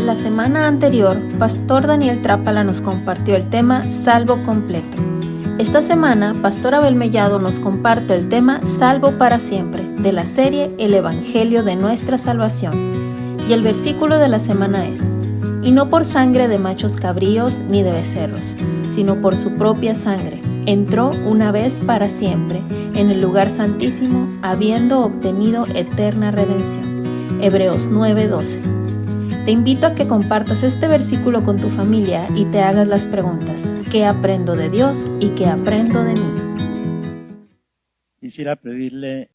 La semana anterior, Pastor Daniel Trápala nos compartió el tema Salvo Completo. Esta semana, Pastor Abel Mellado nos comparte el tema Salvo para Siempre, de la serie El Evangelio de Nuestra Salvación. Y el versículo de la semana es: y no por sangre de machos cabríos ni de becerros, sino por su propia sangre, entró una vez para siempre en el lugar santísimo, habiendo obtenido eterna redención. Hebreos 9:12. Te invito a que compartas este versículo con tu familia y te hagas las preguntas: ¿qué aprendo de Dios y qué aprendo de mí? Quisiera pedirle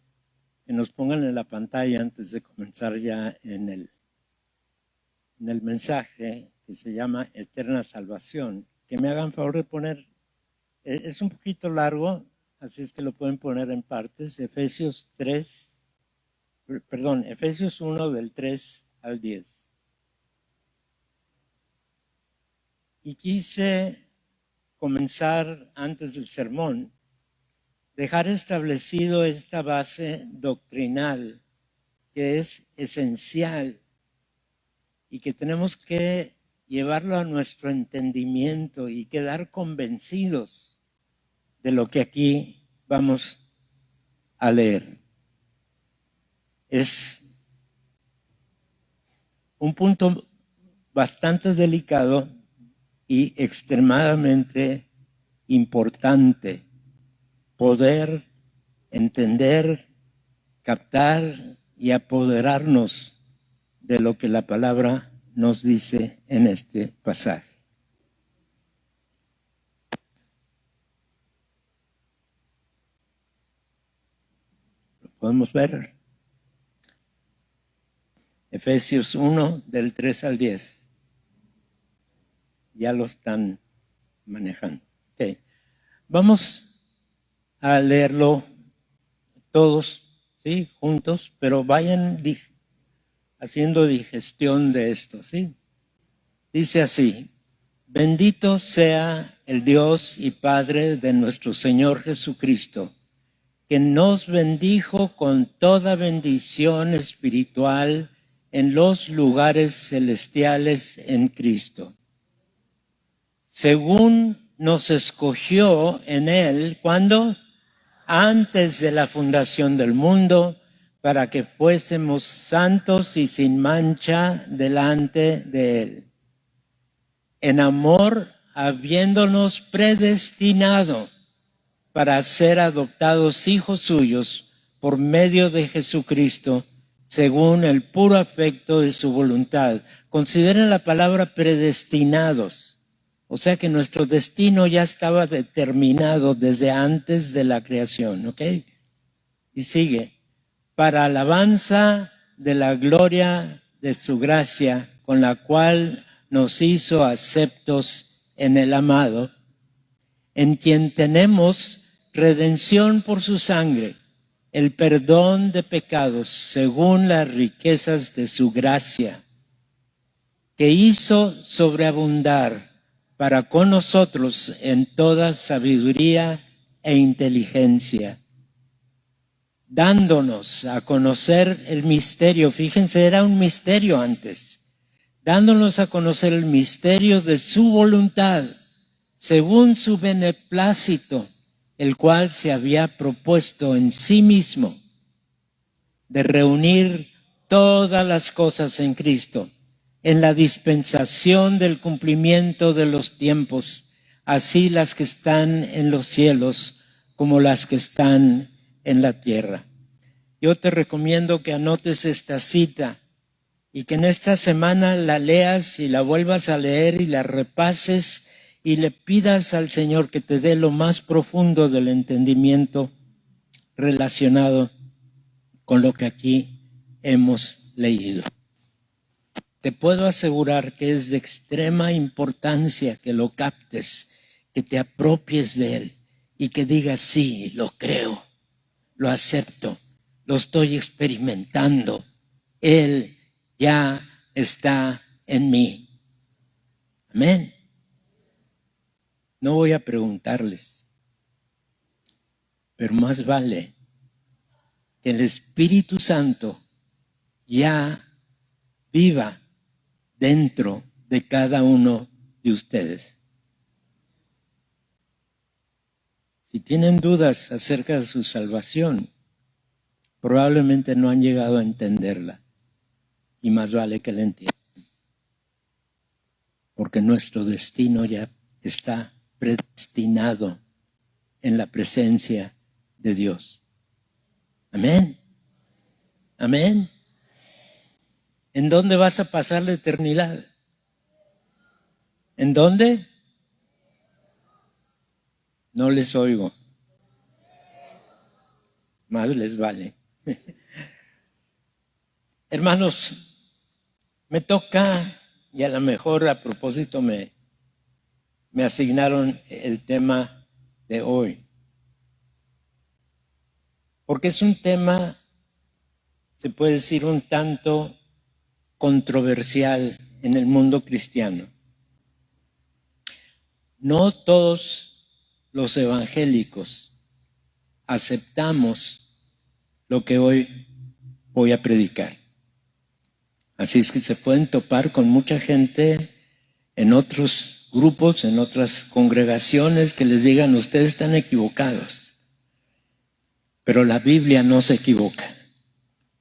que nos pongan en la pantalla antes de comenzar ya en el mensaje que se llama Eterna Salvación, que me hagan favor de poner, es un poquito largo, así es que lo pueden poner en partes, Efesios 1 del 3 al 10. Y quise comenzar antes del sermón, dejar establecido esta base doctrinal que es esencial y que tenemos que llevarlo a nuestro entendimiento y quedar convencidos de lo que aquí vamos a leer. Es un punto bastante delicado y extremadamente importante poder entender, captar y apoderarnos de lo que la palabra nos dice en este pasaje. ¿Lo podemos ver? Efesios 1 del 3 al 10. Ya lo están manejando. Okay. Vamos a leerlo todos, ¿sí? Juntos, pero vayan haciendo digestión de esto, ¿sí? Dice así: bendito sea el Dios y Padre de nuestro Señor Jesucristo, que nos bendijo con toda bendición espiritual en los lugares celestiales en Cristo, según nos escogió en Él, ¿cuándo? Antes de la fundación del mundo, para que fuésemos santos y sin mancha delante de Él. En amor, habiéndonos predestinado para ser adoptados hijos suyos por medio de Jesucristo, según el puro afecto de su voluntad. Consideren la palabra predestinados. O sea que nuestro destino ya estaba determinado desde antes de la creación, ¿ok? Y sigue: para alabanza de la gloria de su gracia, con la cual nos hizo aceptos en el amado, en quien tenemos redención por su sangre, el perdón de pecados según las riquezas de su gracia, que hizo sobreabundar para con nosotros en toda sabiduría e inteligencia, dándonos a conocer el misterio. Fíjense, era un misterio antes. Dándonos a conocer el misterio de su voluntad, según su beneplácito, el cual se había propuesto en sí mismo, de reunir todas las cosas en Cristo, en la dispensación del cumplimiento de los tiempos, así las que están en los cielos como las que están en la tierra. Yo te recomiendo que anotes esta cita y que en esta semana la leas y la vuelvas a leer y la repases y le pidas al Señor que te dé lo más profundo del entendimiento relacionado con lo que aquí hemos leído. Te puedo asegurar que es de extrema importancia que lo captes, que te apropies de él y que digas: sí, lo creo, lo acepto, lo estoy experimentando. Él ya está en mí. Amén. No voy a preguntarles, pero más vale que el Espíritu Santo ya viva dentro de cada uno de ustedes. Si tienen dudas acerca de su salvación, probablemente no han llegado a entenderla, y más vale que la entiendan, porque nuestro destino ya está predestinado en la presencia de Dios. Amén. Amén. ¿En dónde vas a pasar la eternidad? ¿En dónde? No les oigo. Más les vale. Hermanos, me toca, y a lo mejor a propósito me asignaron el tema de hoy. Porque es un tema, se puede decir, un tanto controversial en el mundo cristiano. No todos los evangélicos aceptamos lo que hoy voy a predicar. Así es que se pueden topar con mucha gente en otros grupos, en otras congregaciones que les digan: ustedes están equivocados. Pero la Biblia no se equivoca.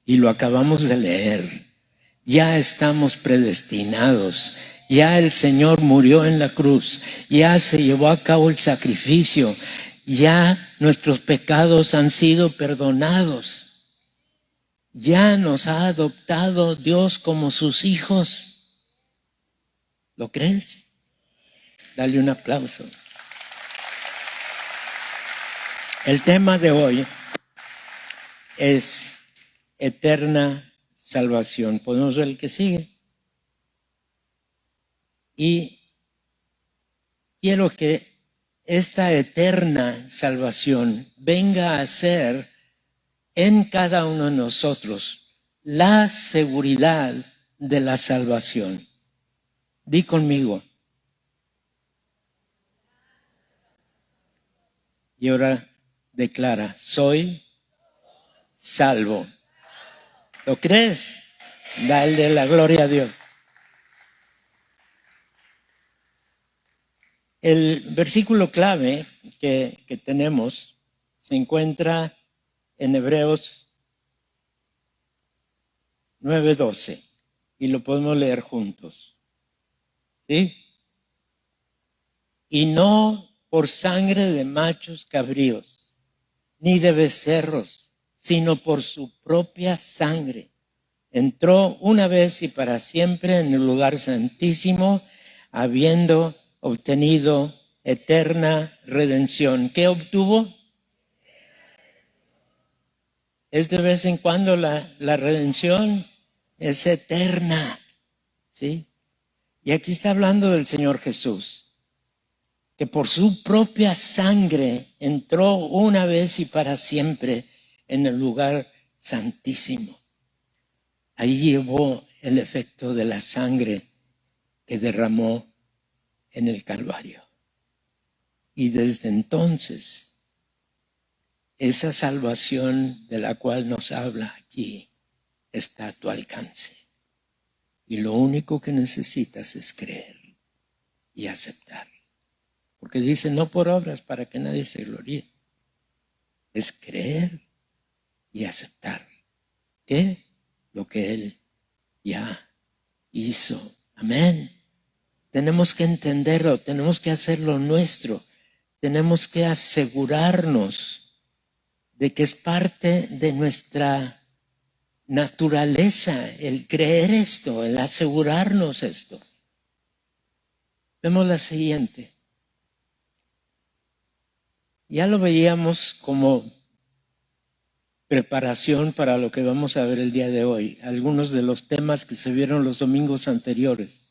Y lo acabamos de leer. Ya estamos predestinados. Ya el Señor murió en la cruz. Ya se llevó a cabo el sacrificio. Ya nuestros pecados han sido perdonados. Ya nos ha adoptado Dios como sus hijos. ¿Lo crees? Dale un aplauso. El tema de hoy es eterna salvación. Podemos ver el que sigue. Y quiero que esta eterna salvación venga a ser en cada uno de nosotros la seguridad de la salvación. Di conmigo. Y ahora declara: soy salvo. ¿Lo crees? Dale la gloria a Dios. El versículo clave que tenemos se encuentra en Hebreos 9:12 y lo podemos leer juntos. ¿Sí? Y no por sangre de machos cabríos, ni de becerros, sino por su propia sangre. Entró una vez y para siempre en el lugar santísimo, habiendo obtenido eterna redención. ¿Qué obtuvo? Es de vez en cuando la redención es eterna. ¿Sí? Y aquí está hablando del Señor Jesús, que por su propia sangre entró una vez y para siempre en el lugar santísimo. Ahí llevó el efecto de la sangre que derramó en el Calvario. Y desde entonces, esa salvación de la cual nos habla aquí está a tu alcance. Y lo único que necesitas es creer y aceptar. Porque dice: no por obras para que nadie se gloríe. Es creer y aceptar. ¿Qué? Lo que Él ya hizo. Amén. Tenemos que entenderlo, tenemos que hacerlo nuestro. Tenemos que asegurarnos de que es parte de nuestra naturaleza el creer esto, el asegurarnos esto. Vemos la siguiente. Ya lo veíamos como preparación para lo que vamos a ver el día de hoy. Algunos de los temas que se vieron los domingos anteriores.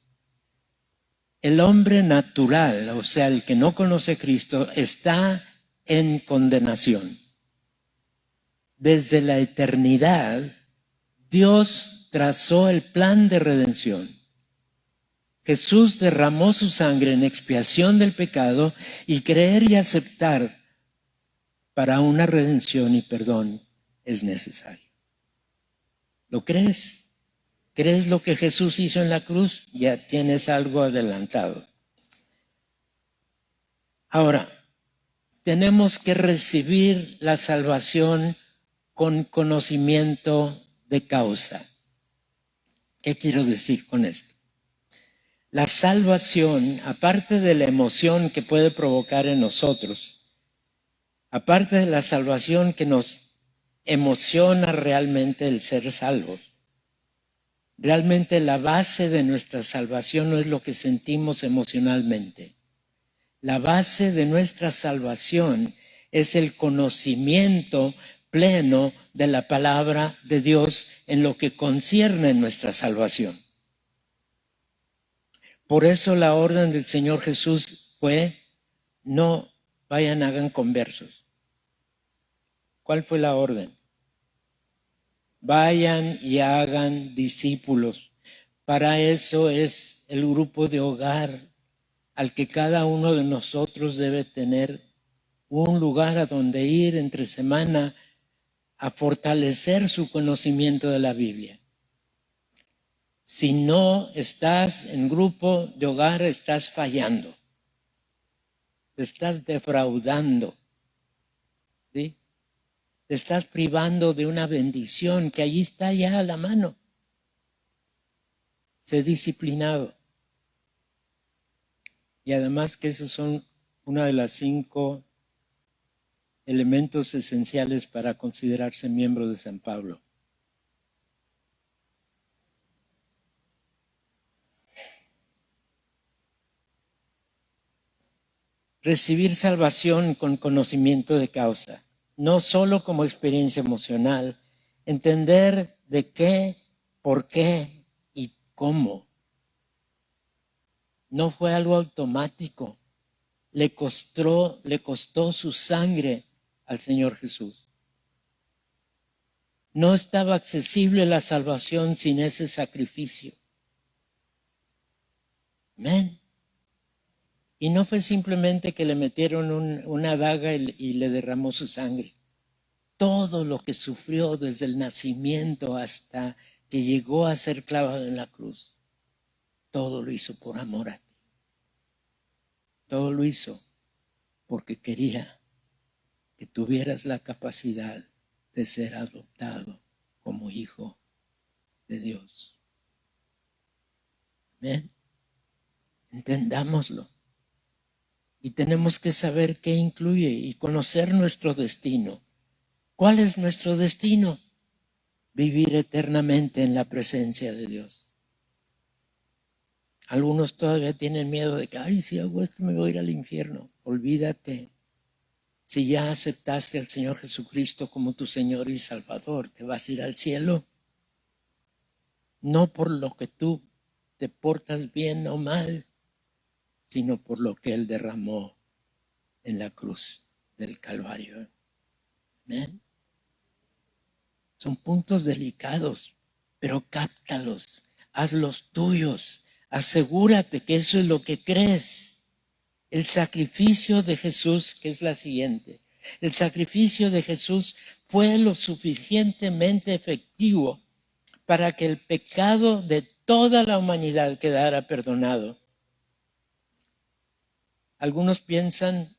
El hombre natural, o sea, el que no conoce a Cristo, está en condenación. Desde la eternidad, Dios trazó el plan de redención. Jesús derramó su sangre en expiación del pecado y creer y aceptar para una redención y perdón es necesario. ¿Lo crees? ¿Crees lo que Jesús hizo en la cruz? Ya tienes algo adelantado. Ahora, tenemos que recibir la salvación con conocimiento de causa. ¿Qué quiero decir con esto? La salvación, aparte de la emoción que puede provocar en nosotros, aparte de la salvación que nos emociona realmente el ser salvos, realmente la base de nuestra salvación no es lo que sentimos emocionalmente. La base de nuestra salvación es el conocimiento pleno de la palabra de Dios en lo que concierne nuestra salvación. Por eso la orden del Señor Jesús fue: no vayan, hagan conversos. ¿Cuál fue la orden? Vayan y hagan discípulos. Para eso es el grupo de hogar al que cada uno de nosotros debe tener un lugar a donde ir entre semana a fortalecer su conocimiento de la Biblia. Si no estás en grupo de hogar, estás fallando, te estás defraudando, ¿sí? Te estás privando de una bendición que allí está ya a la mano. Sé disciplinado. Y además que esos son una de las 5 elementos esenciales para considerarse miembro de San Pablo. Recibir salvación con conocimiento de causa, no solo como experiencia emocional, entender de qué, por qué y cómo. No fue algo automático, le costó su sangre al Señor Jesús. No estaba accesible la salvación sin ese sacrificio. Amén. Y no fue simplemente que le metieron una daga y le derramó su sangre. Todo lo que sufrió desde el nacimiento hasta que llegó a ser clavado en la cruz, todo lo hizo por amor a ti. Todo lo hizo porque quería que tuvieras la capacidad de ser adoptado como hijo de Dios. Amén. Entendámoslo. Y tenemos que saber qué incluye y conocer nuestro destino. ¿Cuál es nuestro destino? Vivir eternamente en la presencia de Dios. Algunos todavía tienen miedo de que, ay, si hago esto me voy a ir al infierno. Olvídate. Si ya aceptaste al Señor Jesucristo como tu Señor y Salvador, te vas a ir al cielo. No por lo que tú te portas bien o mal, sino por lo que Él derramó en la cruz del Calvario. Amén. Son puntos delicados, pero cáptalos, hazlos tuyos, asegúrate que eso es lo que crees. El sacrificio de Jesús, que es la siguiente, el sacrificio de Jesús fue lo suficientemente efectivo para que el pecado de toda la humanidad quedara perdonado. Algunos piensan,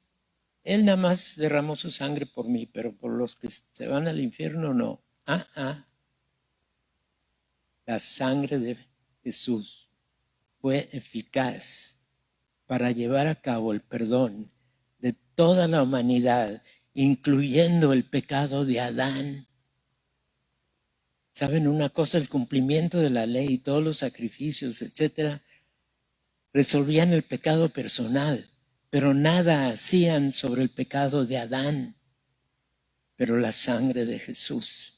Él nada más derramó su sangre por mí, pero por los que se van al infierno no. La sangre de Jesús fue eficaz para llevar a cabo el perdón de toda la humanidad, incluyendo el pecado de Adán. ¿Saben una cosa? El cumplimiento de la ley y todos los sacrificios, etcétera, resolvían el pecado personal, pero nada hacían sobre el pecado de Adán. Pero la sangre de Jesús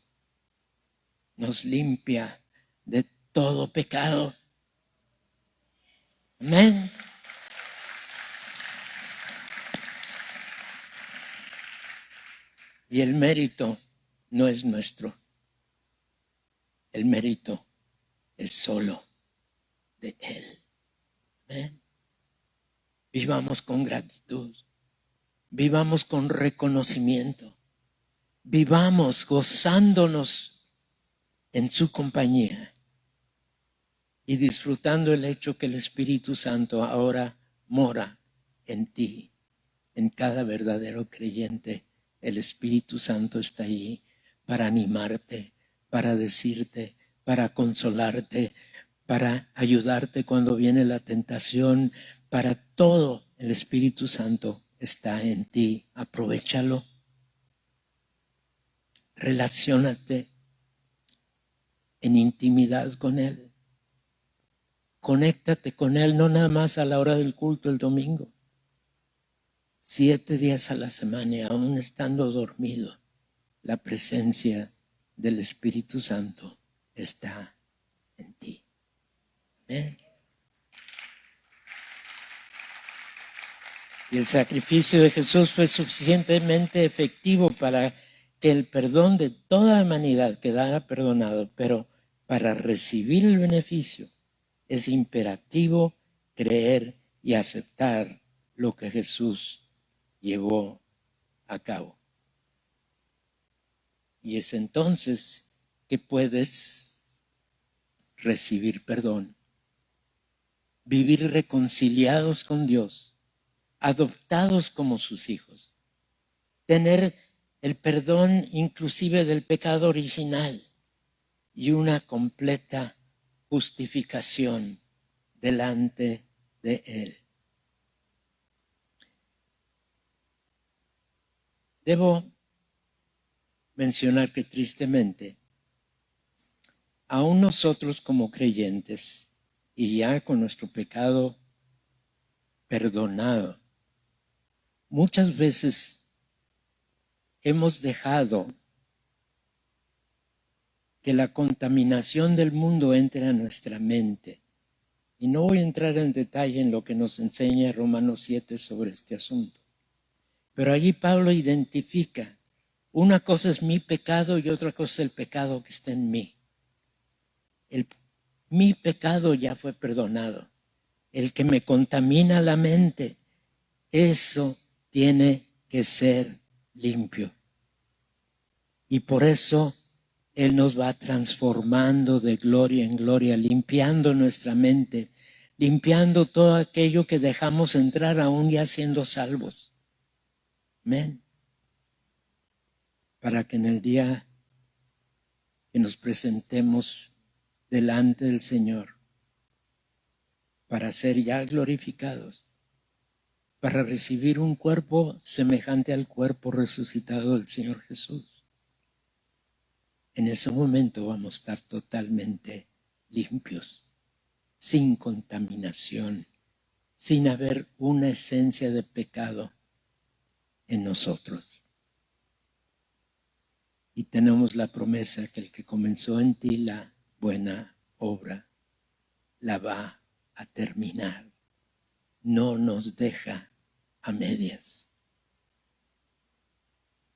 nos limpia de todo pecado. Amén. Y el mérito no es nuestro. El mérito es solo de Él. Amén. Vivamos con gratitud. Vivamos con reconocimiento. Vivamos gozándonos en su compañía. y disfrutando el hecho que el Espíritu Santo ahora mora en ti, en cada verdadero creyente. El Espíritu Santo está allí para animarte, para decirte, para consolarte, para ayudarte cuando viene la tentación, para todo. El Espíritu Santo está en ti. Aprovéchalo. Relaciónate en intimidad con Él. Conéctate con Él, no nada más a la hora del culto el domingo. 7 días a la semana, y aún estando dormido, la presencia del Espíritu Santo está en ti. ¿Eh? Y el sacrificio de Jesús fue suficientemente efectivo para que el perdón de toda la humanidad quedara perdonado, pero para recibir el beneficio es imperativo creer y aceptar lo que Jesús llevó a cabo. Y es entonces que puedes recibir perdón, vivir reconciliados con Dios, adoptados como sus hijos, tener el perdón inclusive del pecado original y una completa justificación delante de Él. Debo mencionar que tristemente, aún nosotros como creyentes y ya con nuestro pecado perdonado, muchas veces hemos dejado que la contaminación del mundo entre a nuestra mente. Y no voy a entrar en detalle en lo que nos enseña Romanos 7 sobre este asunto. Pero allí Pablo identifica, una cosa es mi pecado y otra cosa es el pecado que está en mí. Mi pecado ya fue perdonado. El que me contamina la mente, eso tiene que ser limpio. Y por eso Él nos va transformando de gloria en gloria, limpiando nuestra mente, limpiando todo aquello que dejamos entrar aún ya siendo salvos. Amén. Para que en el día que nos presentemos delante del Señor, para ser ya glorificados, para recibir un cuerpo semejante al cuerpo resucitado del Señor Jesús. En ese momento vamos a estar totalmente limpios, sin contaminación, sin haber una esencia de pecado en nosotros. Y tenemos la promesa que el que comenzó en ti la buena obra, la va a terminar. No nos deja a medias.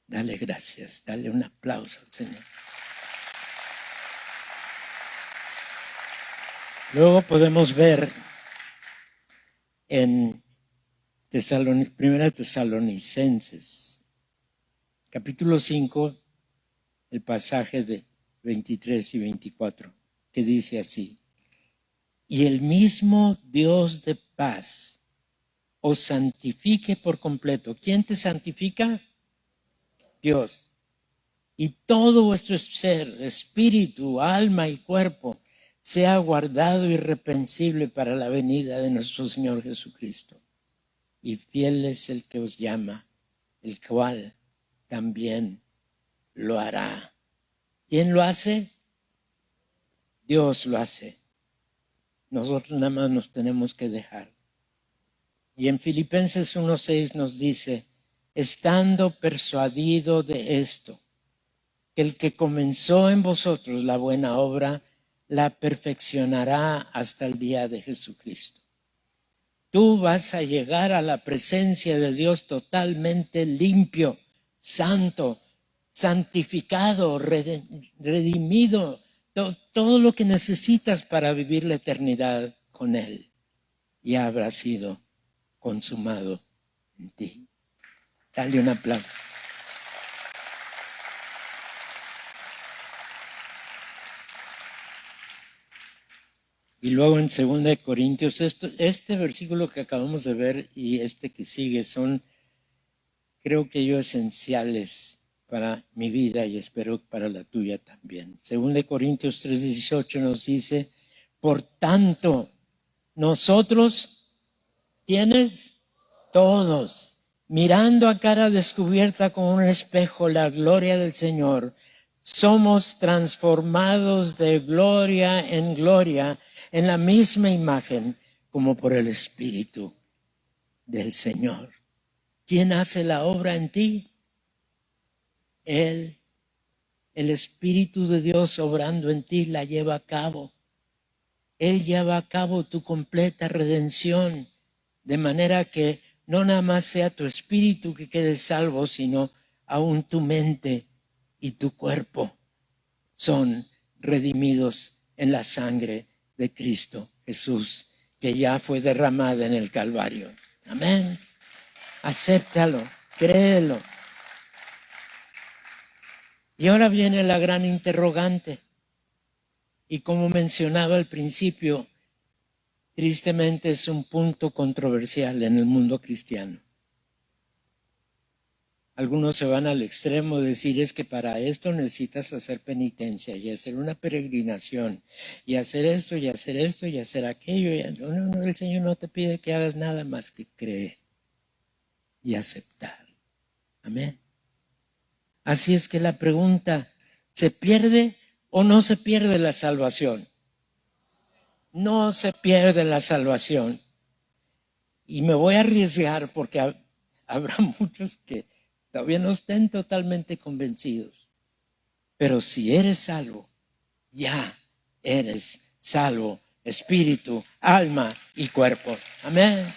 Dale gracias, dale un aplauso al Señor. Luego podemos ver en 1 Tesalonicenses, capítulo 5, el pasaje de 23 y 24, que dice así: y el mismo Dios de paz os santifique por completo. ¿Quién te santifica? Dios. Y todo vuestro ser, espíritu, alma y cuerpo, sea guardado irreprensible para la venida de nuestro Señor Jesucristo. Y fiel es el que os llama, el cual también lo hará. ¿Quién lo hace? Dios lo hace. Nosotros nada más nos tenemos que dejar. Y en Filipenses 1:6 nos dice: estando persuadido de esto, que el que comenzó en vosotros la buena obra, la perfeccionará hasta el día de Jesucristo. Tú vas a llegar a la presencia de Dios totalmente limpio, santo, santificado, redimido, todo lo que necesitas para vivir la eternidad con Él ya habrá sido consumado en ti. Dale un aplauso. Y luego en 2 Corintios, este versículo que acabamos de ver y este que sigue son, creo que yo, esenciales para mi vida y espero para la tuya también. 2 Corintios 3:18 nos dice, por tanto, nosotros, ¿quiénes? Todos, mirando a cara descubierta con un espejo la gloria del Señor, somos transformados de gloria en gloria en la misma imagen como por el Espíritu del Señor. ¿Quién hace la obra en ti? Él, el Espíritu de Dios obrando en ti la lleva a cabo. Él lleva a cabo tu completa redención, de manera que no nada más sea tu espíritu que quede salvo, sino aún tu mente y tu cuerpo son redimidos en la sangre de Cristo Jesús, que ya fue derramada en el Calvario. Amén. Acéptalo, créelo. Y ahora viene la gran interrogante. Y como mencionaba al principio, tristemente es un punto controversial en el mundo cristiano. Algunos se van al extremo de decir es que para esto necesitas hacer penitencia y hacer una peregrinación y hacer esto y hacer esto y hacer aquello. No, el Señor no te pide que hagas nada más que creer y aceptar. Amén. Así es que la pregunta, ¿se pierde o no se pierde la salvación? No se pierde la salvación. Y me voy a arriesgar porque habrá muchos que todavía no estén totalmente convencidos. Pero si eres salvo, ya eres salvo, espíritu, alma y cuerpo. Amén.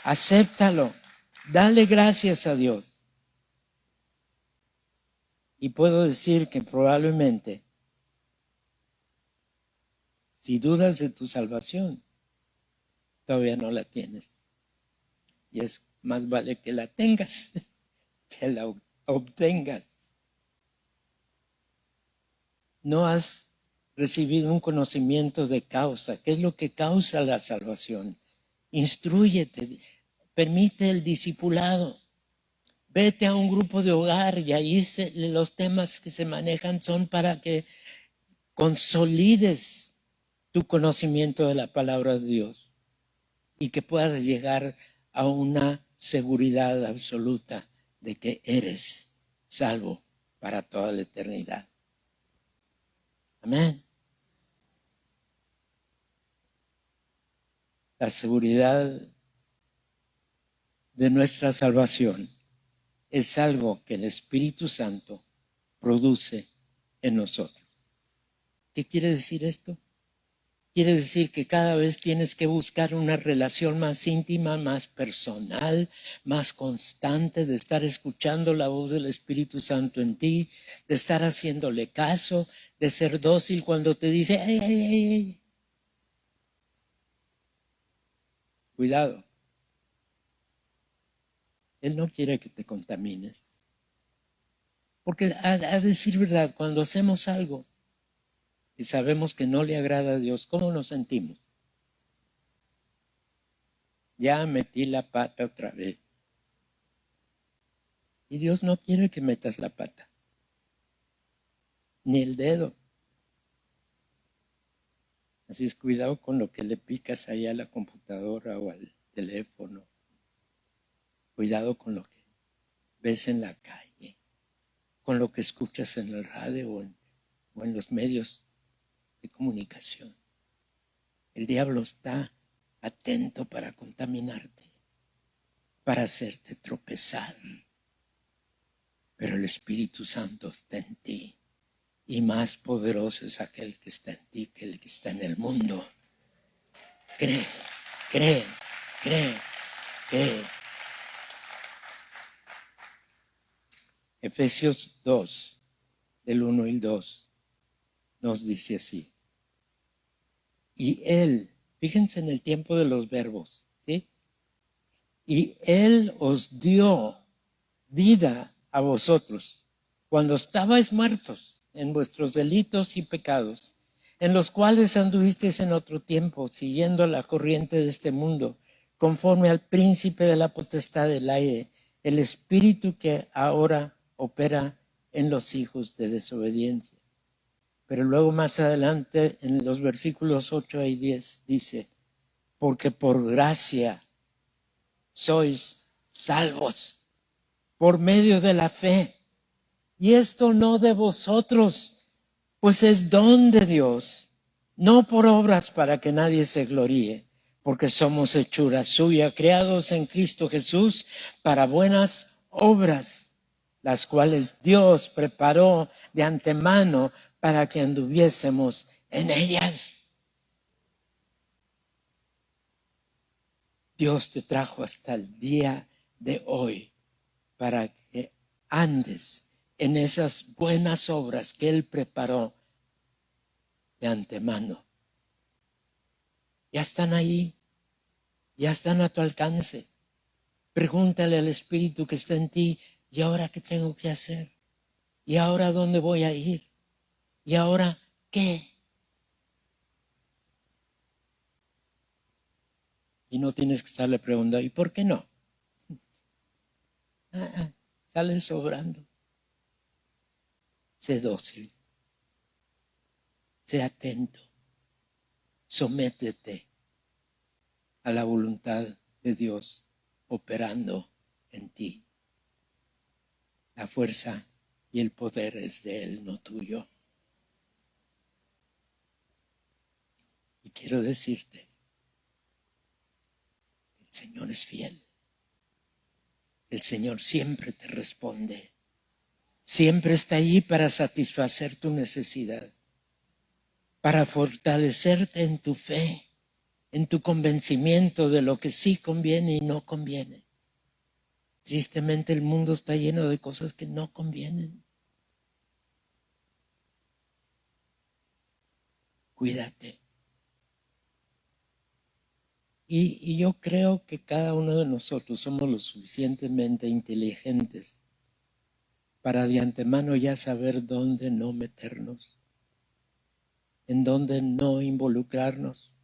Acéptalo. Dale gracias a Dios. Y puedo decir que probablemente, si dudas de tu salvación, todavía no la tienes. Y es más vale que la tengas, que la obtengas. No has recibido un conocimiento de causa. ¿Qué es lo que causa la salvación? Instrúyete, permite el discipulado. Vete a un grupo de hogar y ahí los temas que se manejan son para que consolides tu conocimiento de la palabra de Dios y que puedas llegar a una seguridad absoluta de que eres salvo para toda la eternidad. Amén. La seguridad de nuestra salvación es algo que el Espíritu Santo produce en nosotros. ¿Qué quiere decir esto? Quiere decir que cada vez tienes que buscar una relación más íntima, más personal, más constante, de estar escuchando la voz del Espíritu Santo en ti, de estar haciéndole caso, de ser dócil cuando te dice, ¡ay! Cuidado. Él no quiere que te contamines. Porque a decir verdad, cuando hacemos algo y sabemos que no le agrada a Dios, ¿cómo nos sentimos? Ya metí la pata otra vez. Y Dios no quiere que metas la pata, ni el dedo. Así es, cuidado con lo que le picas ahí a la computadora o al teléfono. Cuidado con lo que ves en la calle, con lo que escuchas en el radio o en los medios de comunicación. El diablo está atento para contaminarte, para hacerte tropezar. Pero el Espíritu Santo está en ti. Y más poderoso es aquel que está en ti que el que está en el mundo. Cree, cree, cree, cree. Efesios 2, del 1 y el 2, nos dice así. Y Él, fíjense en el tiempo de los verbos, ¿sí? Y Él os dio vida a vosotros cuando estabais muertos en vuestros delitos y pecados, en los cuales anduvisteis en otro tiempo, siguiendo la corriente de este mundo, conforme al príncipe de la potestad del aire, el espíritu que ahora opera en los hijos de desobediencia. Pero luego más adelante, en los versículos 8 y 10, dice, porque por gracia sois salvos por medio de la fe. Y esto no de vosotros, pues es don de Dios, no por obras para que nadie se gloríe, porque somos hechura suya, creados en Cristo Jesús para buenas obras, las cuales Dios preparó de antemano para que anduviésemos en ellas. Dios te trajo hasta el día de hoy para que andes en esas buenas obras que Él preparó de antemano. Ya están ahí, ya están a tu alcance. Pregúntale al Espíritu que está en ti, ¿y ahora qué tengo que hacer? ¿Y ahora dónde voy a ir? ¿Y ahora qué? Y no tienes que estarle preguntando, ¿y por qué no? Sale sobrando. Sé dócil, sé atento, sométete a la voluntad de Dios operando en ti. La fuerza y el poder es de Él, no tuyo. Y quiero decirte, el Señor es fiel. El Señor siempre te responde. Siempre está ahí para satisfacer tu necesidad, para fortalecerte en tu fe, en tu convencimiento de lo que sí conviene y no conviene. Tristemente el mundo está lleno de cosas que no convienen. Cuídate. Y yo creo que cada uno de nosotros somos lo suficientemente inteligentes para de antemano ya saber dónde no meternos, en dónde no involucrarnos,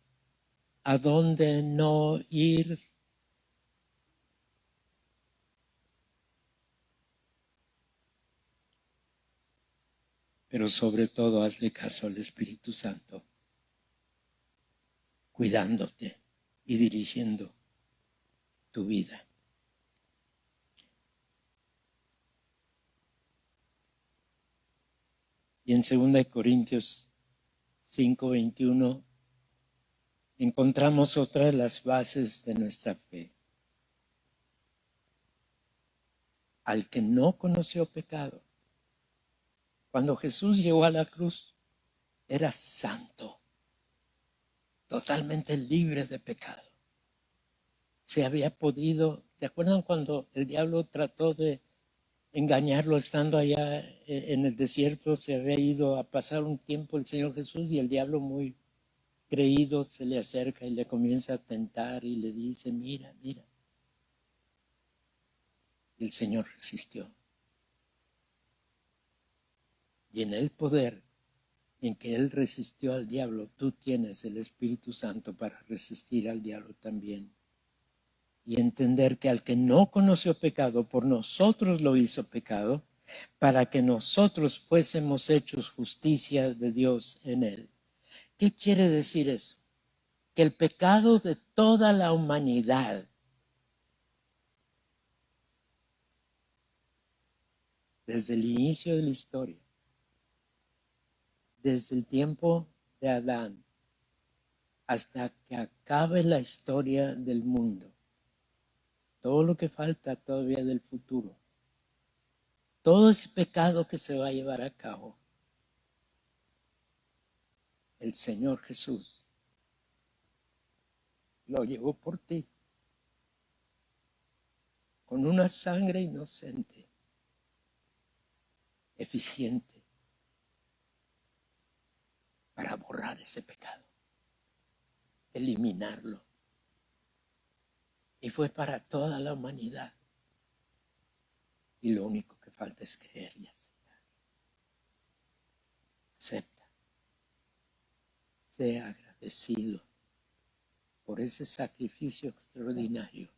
a dónde no ir. Pero sobre todo hazle caso al Espíritu Santo, cuidándote y dirigiendo tu vida. Y en 2 Corintios 5:21 encontramos otra de las bases de nuestra fe. Al que no conoció pecado, cuando Jesús llegó a la cruz, era santo, totalmente libre de pecado. Se había podido, ¿se acuerdan cuando el diablo trató de engañarlo estando allá en el desierto? Se había ido a pasar un tiempo el Señor Jesús y el diablo muy creído se le acerca y le comienza a tentar y le dice, mira, mira. Y el Señor resistió. Y en el poder en que Él resistió al diablo, tú tienes el Espíritu Santo para resistir al diablo también. Y entender que al que no conoció pecado, por nosotros lo hizo pecado, para que nosotros fuésemos hechos justicia de Dios en Él. ¿Qué quiere decir eso? Que el pecado de toda la humanidad desde el inicio de la historia, desde el tiempo de Adán hasta que acabe la historia del mundo, todo lo que falta todavía del futuro, todo ese pecado que se va a llevar a cabo, el Señor Jesús lo llevó por ti con una sangre inocente, eficiente, para borrar ese pecado, eliminarlo. Y fue para toda la humanidad. Y lo único que falta es creer y aceptar. Acepta. sea agradecido por ese sacrificio extraordinario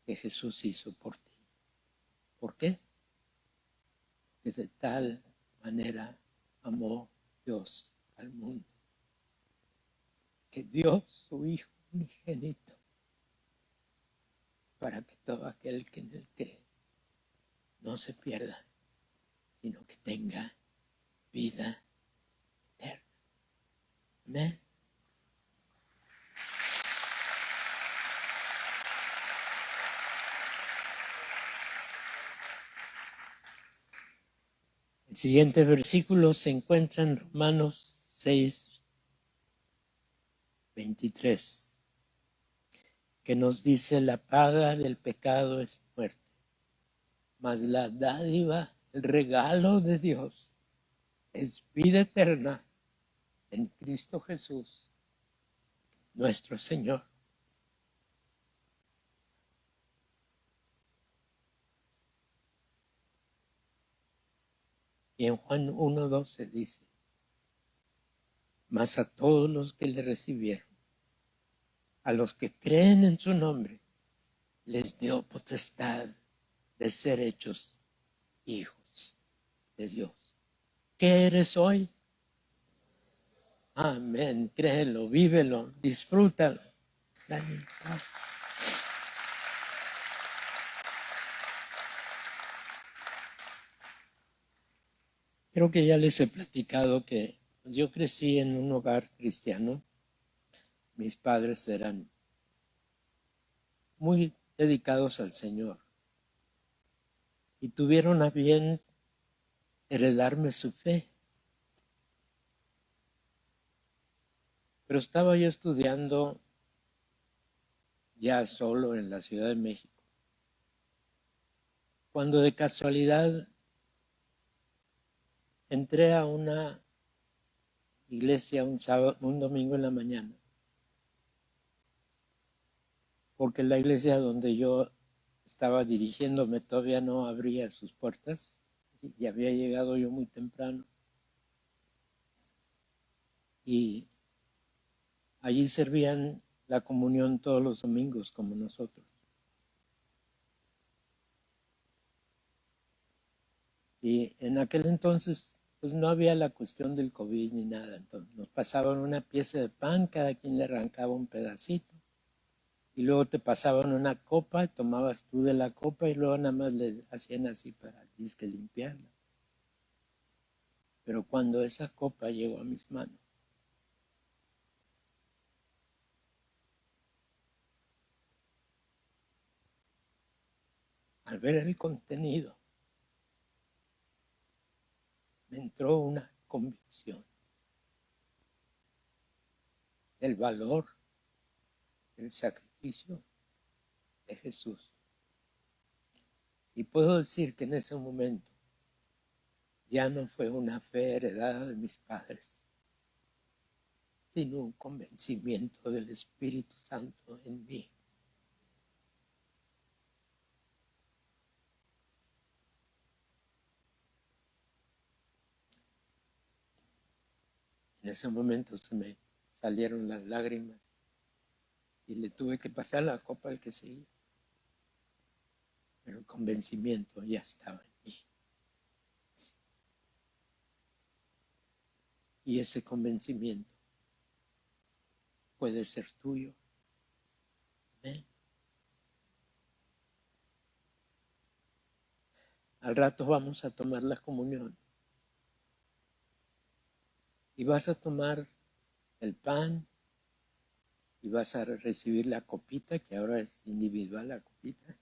que Jesús hizo por ti. ¿Por qué? Porque de tal manera amó Dios al mundo, que dio su Hijo unigénito para que todo aquel que en él cree no se pierda, sino que tenga vida eterna. Amén. El siguiente versículo se encuentra en Romanos 6, 23, que nos dice: la paga del pecado es muerte, mas la dádiva, el regalo de Dios es vida eterna en Cristo Jesús, nuestro Señor. Y en Juan 1:12 dice: mas a todos los que le recibieron, a los que creen en su nombre, les dio potestad de ser hechos hijos de Dios. ¿Qué eres hoy? Amén. Créelo, vívelo, disfrútalo. Creo que ya les he platicado que yo crecí en un hogar cristiano. Mis padres eran muy dedicados al Señor y tuvieron a bien heredarme su fe. Pero estaba yo estudiando ya solo en la Ciudad de México, cuando de casualidad entré a una iglesia un domingo en la mañana, porque la iglesia donde yo estaba dirigiéndome todavía no abría sus puertas y había llegado yo muy temprano. Y allí servían la comunión todos los domingos como nosotros. Y en aquel entonces pues no había la cuestión del COVID ni nada. Entonces nos pasaban una pieza de pan, cada quien le arrancaba un pedacito. Y luego te pasaban una copa, tomabas tú de la copa y luego nada más le hacían así para disque limpiarla. Pero cuando esa copa llegó a mis manos, al ver el contenido, me entró una convicción del valor del sacrificio de Jesús. Y puedo decir que en ese momento ya no fue una fe heredada de mis padres, sino un convencimiento del Espíritu Santo en mí. En ese momento se me salieron las lágrimas y le tuve que pasar la copa al que seguía. Pero el convencimiento ya estaba en mí. Y ese convencimiento puede ser tuyo. ¿Eh? Al rato vamos a tomar la comunión. Y vas a tomar el pan y vas a recibir la copita, que ahora es individual la copita.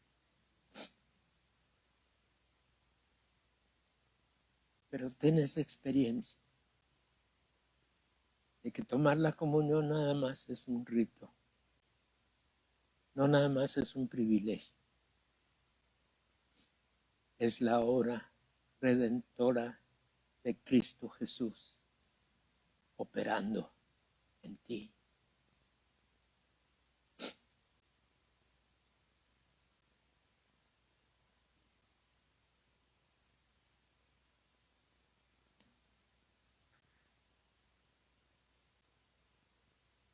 Pero tienes experiencia de que tomar la comunión nada más es un rito, no nada más es un privilegio, es la obra redentora de Cristo Jesús operando en ti.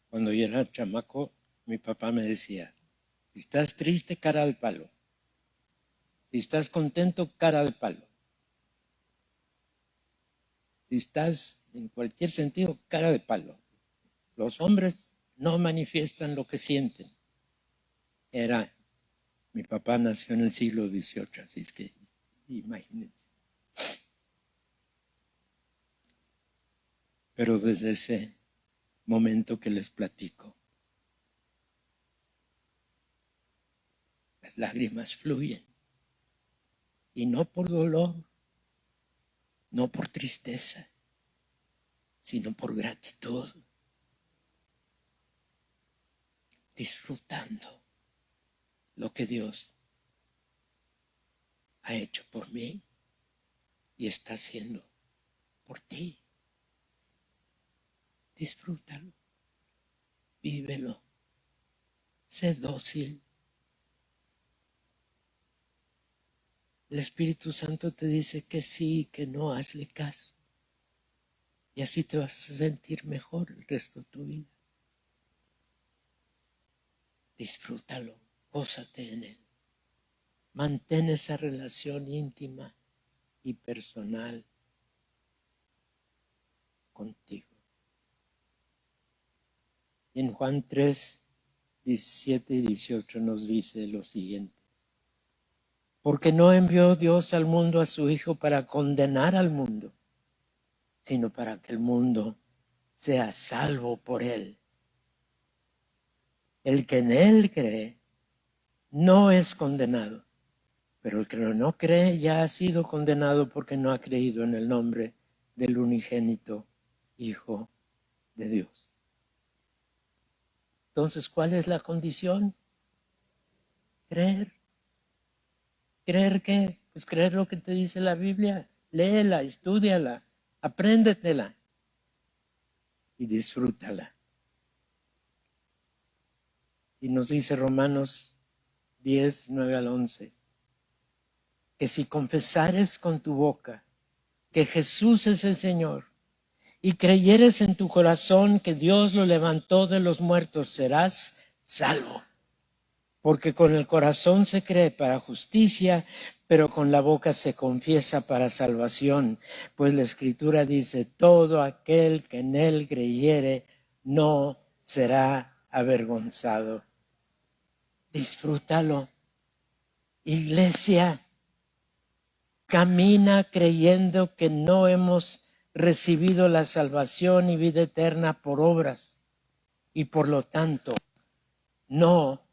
Cuando yo era chamaco, mi papá me decía, si estás triste, cara de palo. Si estás contento, cara de palo. Si estás en cualquier sentido, cara de palo. Los hombres no manifiestan lo que sienten. Mi papá nació en el siglo XVIII, así es que imagínense. Pero desde ese momento que les platico, las lágrimas fluyen. Y no por dolor, no por tristeza, sino por gratitud. Disfrutando lo que Dios ha hecho por mí y está haciendo por ti. Disfrútalo, vívelo, sé dócil. El Espíritu Santo te dice que sí, que no, hazle caso. Y así te vas a sentir mejor el resto de tu vida. Disfrútalo, gózate en él. Mantén esa relación íntima y personal contigo. En Juan 3, 17 y 18 nos dice lo siguiente. Porque no envió Dios al mundo a su Hijo para condenar al mundo, sino para que el mundo sea salvo por él. El que en él cree no es condenado, pero el que no cree ya ha sido condenado porque no ha creído en el nombre del unigénito Hijo de Dios. Entonces, ¿cuál es la condición? Creer. ¿Creer qué? Pues creer lo que te dice la Biblia. Léela, estúdiala, apréndetela y disfrútala. Y nos dice Romanos 10, 9 al 11, que si confesares con tu boca que Jesús es el Señor y creyeres en tu corazón que Dios lo levantó de los muertos, serás salvo. Porque con el corazón se cree para justicia, pero con la boca se confiesa para salvación. Pues la Escritura dice, todo aquel que en él creyere no será avergonzado. Disfrútalo. Iglesia, camina creyendo que no hemos recibido la salvación y vida eterna por obras y por lo tanto no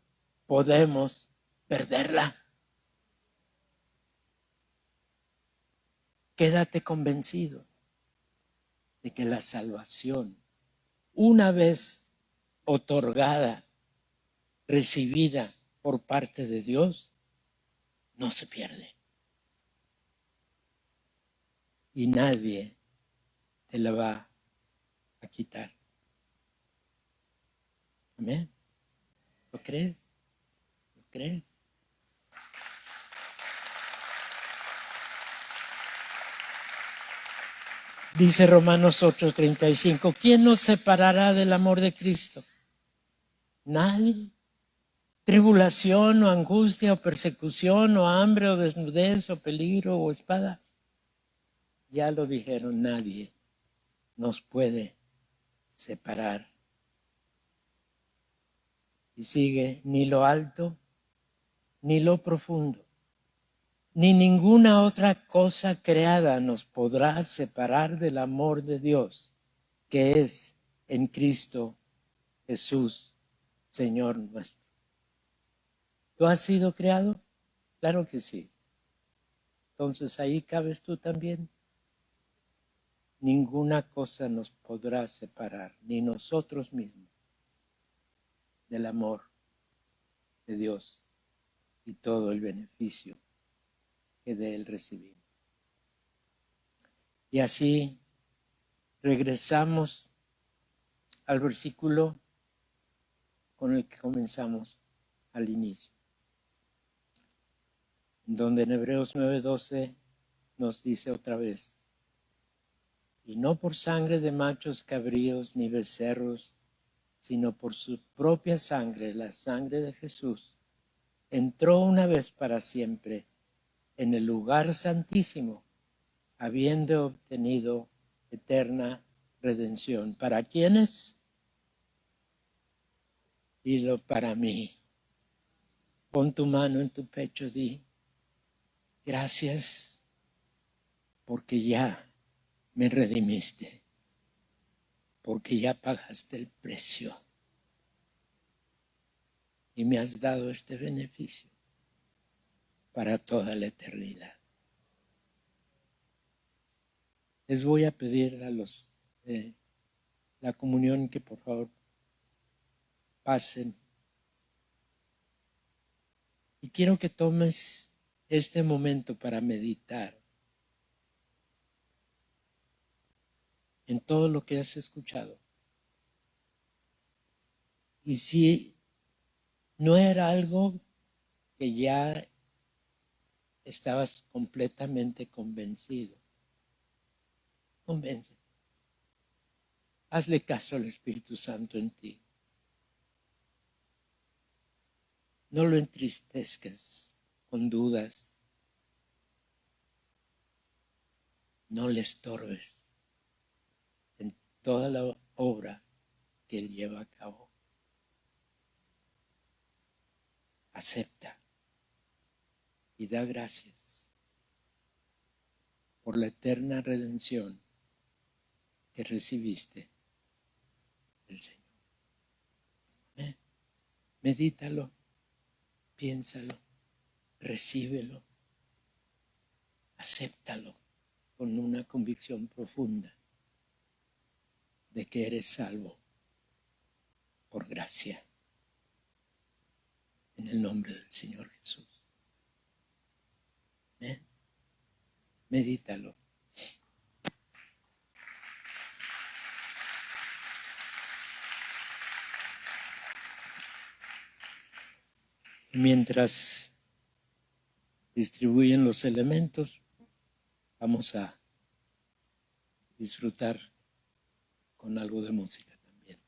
podemos perderla. Quédate convencido de que la salvación, una vez otorgada, recibida por parte de Dios, no se pierde. Y nadie te la va a quitar. Amén. ¿Lo crees? ¿Lo crees? Dice Romanos 8:35, ¿quién nos separará del amor de Cristo? Nadie. Tribulación o angustia o persecución o hambre o desnudez o peligro o espada. Ya lo dijeron, nadie nos puede separar. Y sigue, ni lo alto, ni lo profundo, ni ninguna otra cosa creada nos podrá separar del amor de Dios, que es en Cristo Jesús, Señor nuestro. ¿Tú has sido creado? Claro que sí. Entonces ahí cabes tú también. Ninguna cosa nos podrá separar, ni nosotros mismos, del amor de Dios y todo el beneficio que de Él recibimos. Y así regresamos al versículo con el que comenzamos al inicio, donde en Hebreos 9:12 nos dice otra vez, y no por sangre de machos cabríos ni becerros, sino por su propia sangre, la sangre de Jesús, entró una vez para siempre en el lugar santísimo, habiendo obtenido eterna redención. ¿Para quiénes? Dilo: para mí. Pon tu mano en tu pecho, di: gracias, porque ya me redimiste, porque ya pagaste el precio y me has dado este beneficio para toda la eternidad. Les voy a pedir a los de la comunión que por favor pasen. Y quiero que tomes este momento para meditar en todo lo que has escuchado. Y si no era algo que ya estabas completamente convencido, convence. Hazle caso al Espíritu Santo en ti. No lo entristezcas con dudas. No le estorbes en toda la obra que Él lleva a cabo. Acepta y da gracias por la eterna redención que recibiste del Señor. Medítalo, piénsalo, recíbelo, acéptalo con una convicción profunda de que eres salvo por gracia, en el nombre del Señor Jesús. Medítalo. Mientras distribuyen los elementos, vamos a disfrutar con algo de música también.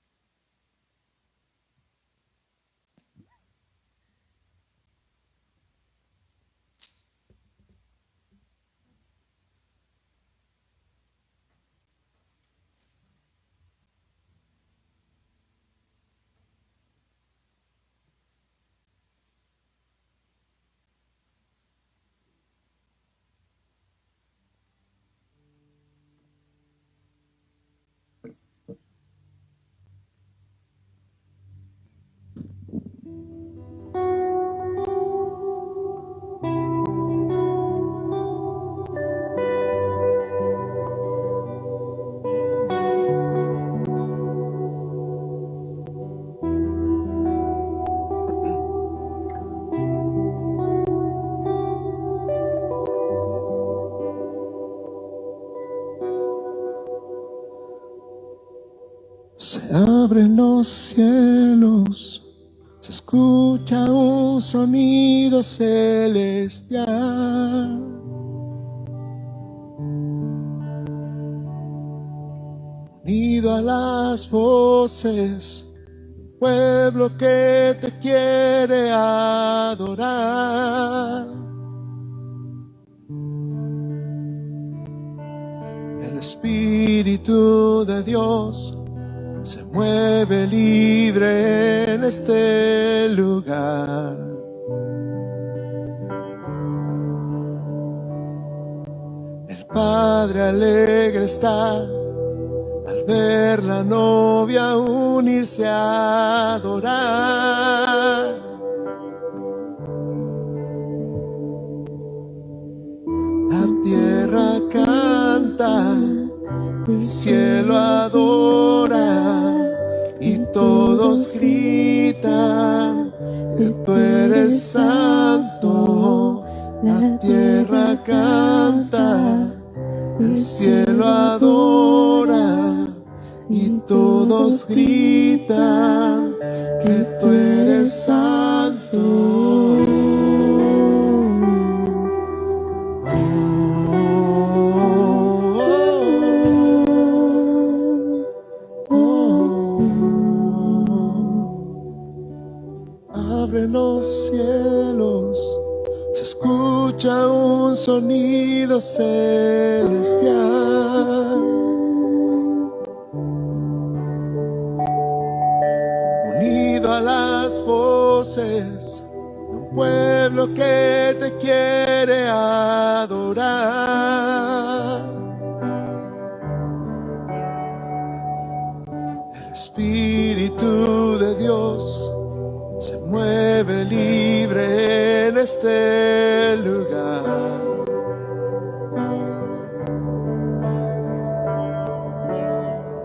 Se abren los cielos, se escucha un sonido celestial. Unido a las voces, pueblo que te quiere adorar. El Espíritu de Dios se mueve libre en este lugar. El Padre alegre está al ver la novia unirse a adorar. La tierra canta, el cielo adora y todos gritan que tú eres santo. La tierra canta, el cielo adora y todos gritan que tú eres santo. en los cielos se escucha un sonido celestial, unido a las voces de un pueblo que te quiere adorar. El Espíritu de Dios se mueve libre en este lugar.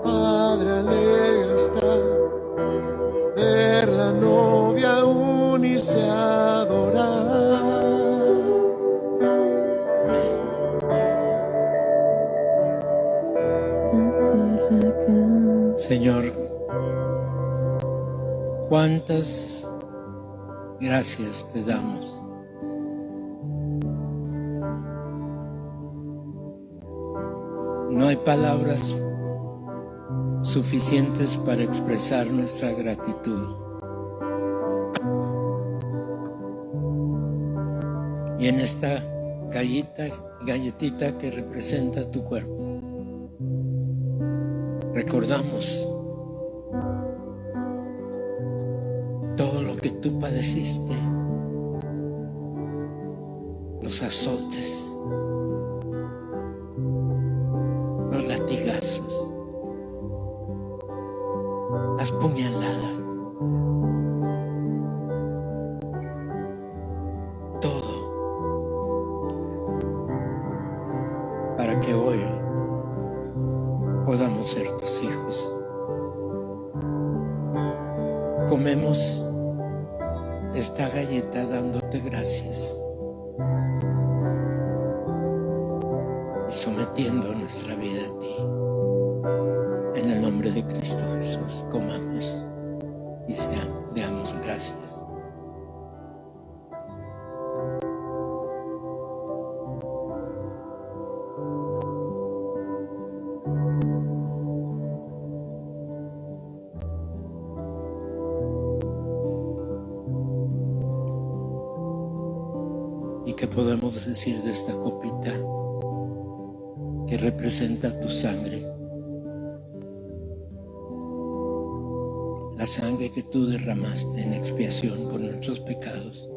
Padre, alegre está ver la novia unirse a adorar. Señor, cuántas gracias te damos. No hay palabras suficientes para expresar nuestra gratitud. Y en esta galletita que representa tu cuerpo, recordamos todo lo que tú padeciste, los azotes, los latigazos, las puñaladas, todo, para que hoy podamos ser tus hijos. Comemos esta galleta dándote gracias y sometiendo nuestra vida a ti. En el nombre de Cristo Jesús, comamos y damos gracias. ¿Y qué podemos decir de esta copita que representa tu sangre? La sangre que tú derramaste en expiación por nuestros pecados.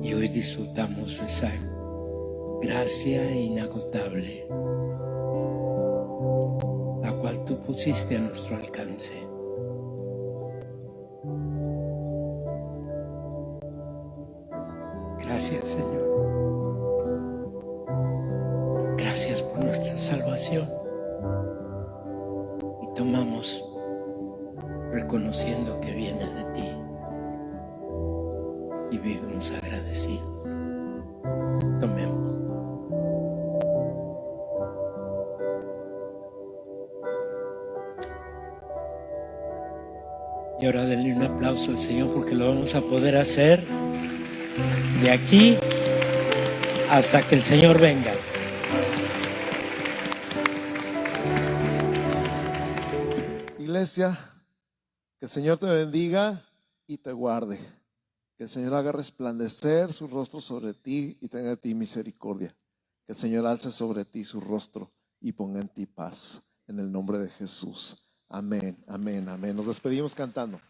Y hoy disfrutamos de esa gracia inagotable, la cual tú pusiste a nuestro alcance. Gracias, Señor. Gracias por nuestra salvación. Y tomamos reconociendo que viene de ti. Y vivimos agradecidos. Tomemos. Y ahora denle un aplauso al Señor porque lo vamos a poder hacer de aquí hasta que el Señor venga. Iglesia, que el Señor te bendiga y te guarde. Que el Señor haga resplandecer su rostro sobre ti y tenga de ti misericordia. Que el Señor alce sobre ti su rostro y ponga en ti paz. En el nombre de Jesús. Amén, amén, amén. Nos despedimos cantando.